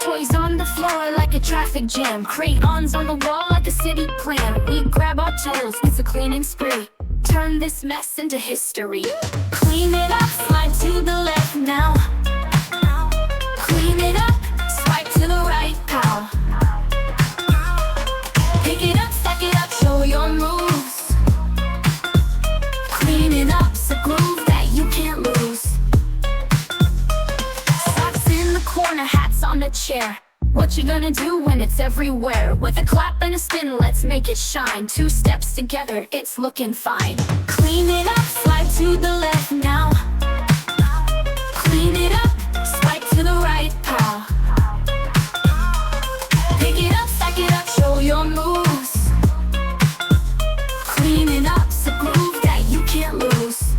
Toys on the floor like a traffic jam. Crayons on the wall like a city plan. We grab our tools, it's a cleaning spree. Turn this mess into history. Clean it up, slide to the left now. Clean it up, swipe to the right, pal. Pick it up, stack it up, show your moves. Cleaning up's a groove that you can't lose. Socks in the corner, hats on the chair. What you gonna do when it's everywhere? With a clap and a spin, let's make it shine. Two steps together, it's looking fine. Clean it up, slide to the left now. Clean it up, swipe to the right, pal. Pick it up, stack it up, show your moves. Cleaning up's a groove that you can't lose.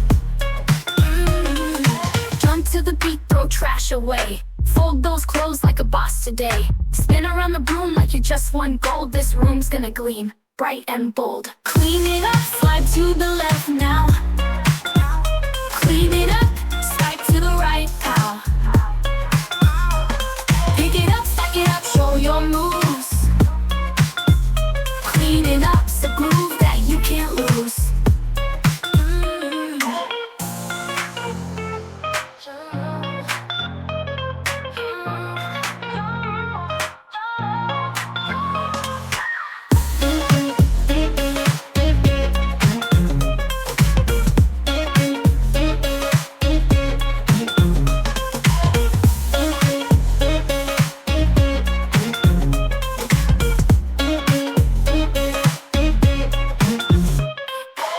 Jump to the beat, throw trash away. Fold those clothes like a boss today. Spin around the broom like you just won gold. This room's gonna gleam, bright and bold. Clean it up, slide to the left now. Clean it up, swipe to the right, pal. Pick it up, stack it up, show your moves. Cleaning up's a groove that you can't lose.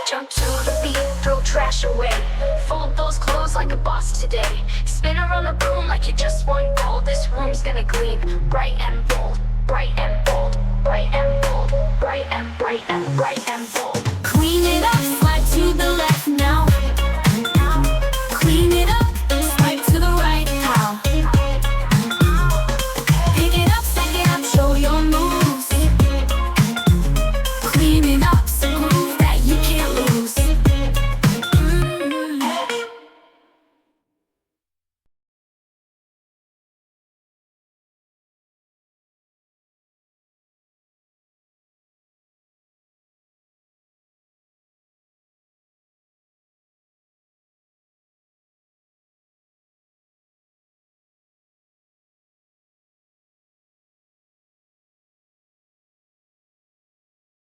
Jump to the beat, throw trash away. Fold those clothes like a boss today. Spin around the room like you just won gold. This room's gonna gleam, bright and bold. Bright and bold, bright and bold, bright and bright and bright and bold.